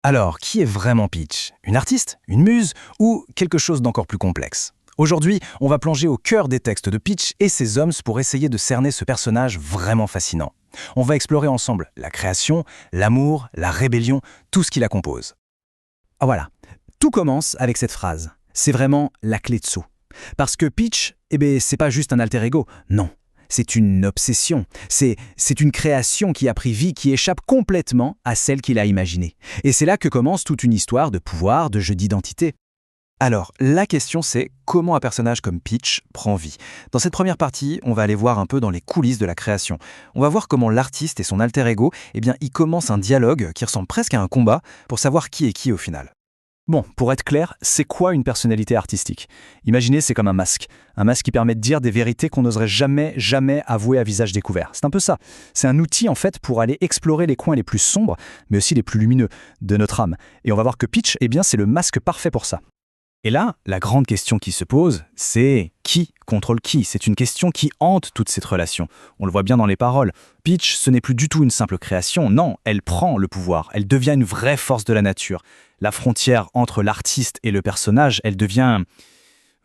Alors, qui est vraiment Peach? Une artiste? Une muse? Ou quelque chose d'encore plus complexe? Aujourd'hui, on va plonger au cœur des textes de Peach et ses hommes pour essayer de cerner ce personnage vraiment fascinant. On va explorer ensemble la création, l'amour, la rébellion, tout ce qui la compose. Ah voilà, tout commence avec cette phrase. C'est vraiment la clé de saut. Parce que Peach, c'est pas juste un alter ego, non. C'est une obsession, c'est une création qui a pris vie, qui échappe complètement à celle qu'il a imaginée. Et c'est là que commence toute une histoire de pouvoir, de jeu d'identité. Alors, la question c'est comment un personnage comme Peach prend vie. Dans cette première partie, on va aller voir un peu dans les coulisses de la création. On va voir comment l'artiste et son alter ego, ils commencent un dialogue qui ressemble presque à un combat pour savoir qui est qui au final. Bon, pour être clair, c'est quoi une personnalité artistique? Imaginez, c'est comme un masque qui permet de dire des vérités qu'on n'oserait jamais avouer à visage découvert. C'est un peu ça. C'est un outil en fait pour aller explorer les coins les plus sombres, mais aussi les plus lumineux de notre âme. Et on va voir que Peach, c'est le masque parfait pour ça. Et là, la grande question qui se pose, c'est qui contrôle qui? C'est une question qui hante toute cette relation. On le voit bien dans les paroles. Peach, ce n'est plus du tout une simple création, non, elle prend le pouvoir, elle devient une vraie force de la nature. La frontière entre l'artiste et le personnage, elle devient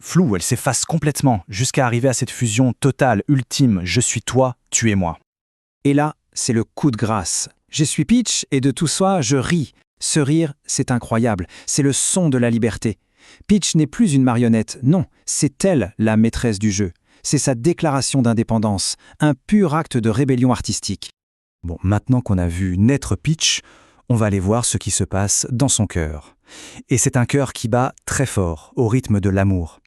floue, elle s'efface complètement, jusqu'à arriver à cette fusion totale, ultime, je suis toi, tu es moi. Et là, c'est le coup de grâce. Je suis Peach et de tout ça, je ris. Ce rire, c'est incroyable, c'est le son de la liberté. Peach n'est plus une marionnette, non, c'est elle la maîtresse du jeu. C'est sa déclaration d'indépendance, un pur acte de rébellion artistique. Bon, maintenant qu'on a vu naître Peach, on va aller voir ce qui se passe dans son cœur. Et c'est un cœur qui bat très fort, au rythme de l'amour.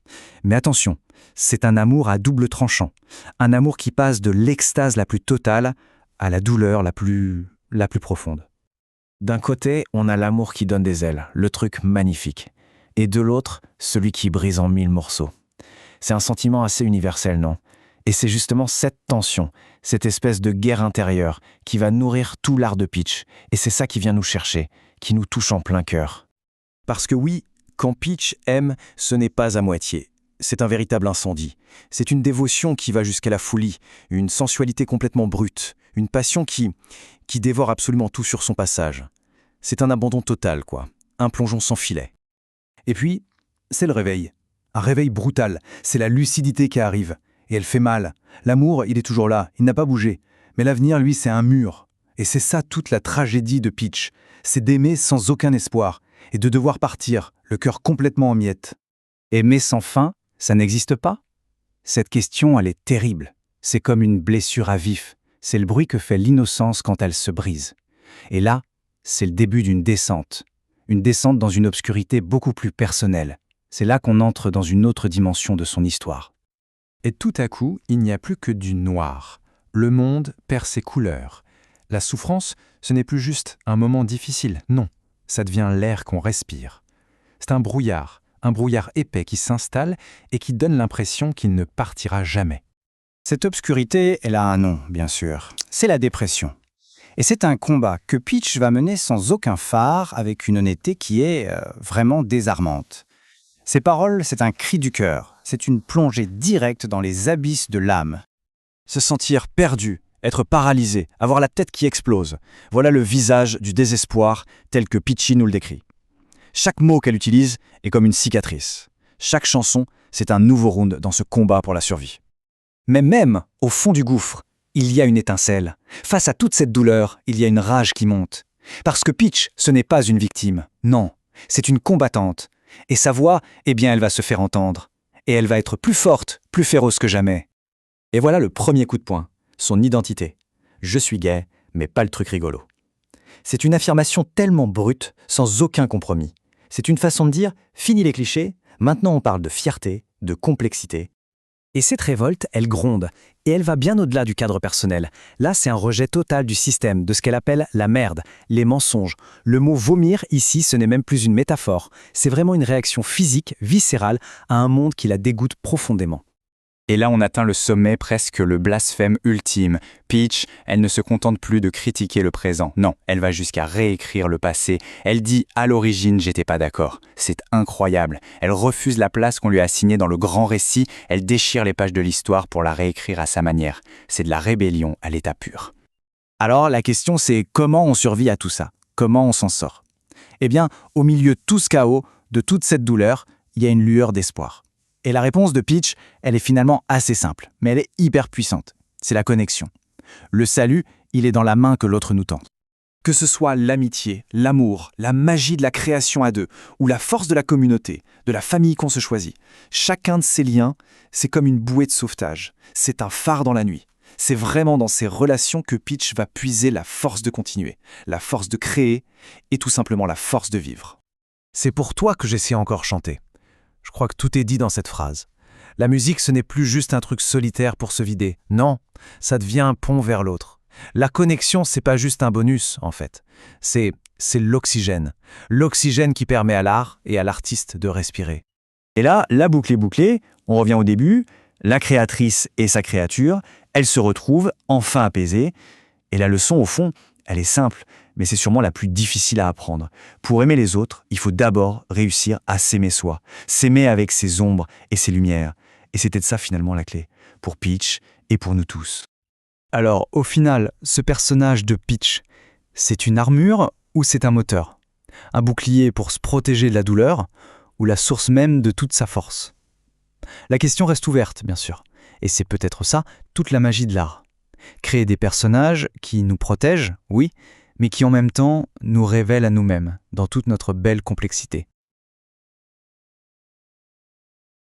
Mais attention, c'est un amour à double tranchant. Un amour qui passe de l'extase la plus totale à la douleur la plus profonde. D'un côté, on a l'amour qui donne des ailes, le truc magnifique. Et de l'autre, celui qui brise en mille morceaux. C'est un sentiment assez universel, non? Et c'est justement cette tension, cette espèce de guerre intérieure, qui va nourrir tout l'art de Peach. Et c'est ça qui vient nous chercher, qui nous touche en plein cœur. Parce que oui, quand Peach aime, ce n'est pas à moitié. C'est un véritable incendie. C'est une dévotion qui va jusqu'à la folie, une sensualité complètement brute, une passion qui dévore absolument tout sur son passage. C'est un abandon total, quoi. Un plongeon sans filet. Et puis, c'est le réveil. Un réveil brutal, c'est la lucidité qui arrive. Et elle fait mal. L'amour, il est toujours là, il n'a pas bougé. Mais l'avenir, lui, c'est un mur. Et c'est ça toute la tragédie de Peach. C'est d'aimer sans aucun espoir. Et de devoir partir, le cœur complètement en miettes. Aimer sans fin, ça n'existe pas? Cette question, elle est terrible. C'est comme une blessure à vif. C'est le bruit que fait l'innocence quand elle se brise. Et là, c'est le début d'une descente. Une descente dans une obscurité beaucoup plus personnelle. C'est là qu'on entre dans une autre dimension de son histoire. Et tout à coup, il n'y a plus que du noir. Le monde perd ses couleurs. La souffrance, ce n'est plus juste un moment difficile, non. Ça devient l'air qu'on respire. C'est un brouillard épais qui s'installe et qui donne l'impression qu'il ne partira jamais. Cette obscurité, elle a un nom, bien sûr. C'est la dépression. Et c'est un combat que Peach va mener sans aucun phare, avec une honnêteté qui est vraiment désarmante. Ses paroles, c'est un cri du cœur. C'est une plongée directe dans les abysses de l'âme. Se sentir perdu, être paralysé, avoir la tête qui explose. Voilà le visage du désespoir tel que Peachy nous le décrit. Chaque mot qu'elle utilise est comme une cicatrice. Chaque chanson, c'est un nouveau round dans ce combat pour la survie. Mais même au fond du gouffre, il y a une étincelle. Face à toute cette douleur, il y a une rage qui monte. Parce que Peach, ce n'est pas une victime. Non, c'est une combattante. Et sa voix, elle va se faire entendre. Et elle va être plus forte, plus féroce que jamais. Et voilà le premier coup de poing, son identité. Je suis gay, mais pas le truc rigolo. C'est une affirmation tellement brute, sans aucun compromis. C'est une façon de dire, fini les clichés, maintenant on parle de fierté, de complexité. Et cette révolte, elle gronde, et elle va bien au-delà du cadre personnel. Là, c'est un rejet total du système, de ce qu'elle appelle la merde, les mensonges. Le mot vomir, ici, ce n'est même plus une métaphore. C'est vraiment une réaction physique, viscérale, à un monde qui la dégoûte profondément. Et là, on atteint le sommet, presque le blasphème ultime. Peach, elle ne se contente plus de critiquer le présent. Non, elle va jusqu'à réécrire le passé. Elle dit « à l'origine, j'étais pas d'accord ». C'est incroyable. Elle refuse la place qu'on lui a assignée dans le grand récit. Elle déchire les pages de l'histoire pour la réécrire à sa manière. C'est de la rébellion à l'état pur. Alors, la question, c'est comment on survit à tout ça? Comment on s'en sort? Eh bien, au milieu de tout ce chaos, de toute cette douleur, il y a une lueur d'espoir. Et la réponse de Peach, elle est finalement assez simple, mais elle est hyper puissante. C'est la connexion. Le salut, il est dans la main que l'autre nous tend. Que ce soit l'amitié, l'amour, la magie de la création à deux, ou la force de la communauté, de la famille qu'on se choisit, chacun de ces liens, c'est comme une bouée de sauvetage. C'est un phare dans la nuit. C'est vraiment dans ces relations que Peach va puiser la force de continuer, la force de créer et tout simplement la force de vivre. C'est pour toi que j'essaie encore chanter. Je crois que tout est dit dans cette phrase. La musique, ce n'est plus juste un truc solitaire pour se vider. Non, ça devient un pont vers l'autre. La connexion, c'est pas juste un bonus, en fait. C'est l'oxygène. L'oxygène qui permet à l'art et à l'artiste de respirer. Et là, la boucle est bouclée, on revient au début, la créatrice et sa créature, elles se retrouvent enfin apaisées. Et la leçon, au fond, elle est simple, mais c'est sûrement la plus difficile à apprendre. Pour aimer les autres, il faut d'abord réussir à s'aimer soi, s'aimer avec ses ombres et ses lumières. Et c'était de ça finalement la clé, pour Peach et pour nous tous. Alors, au final, ce personnage de Peach, c'est une armure ou c'est un moteur? Un bouclier pour se protéger de la douleur ou la source même de toute sa force? La question reste ouverte, bien sûr. Et c'est peut-être ça, toute la magie de l'art. Créer des personnages qui nous protègent, oui, mais qui en même temps nous révèlent à nous-mêmes, dans toute notre belle complexité.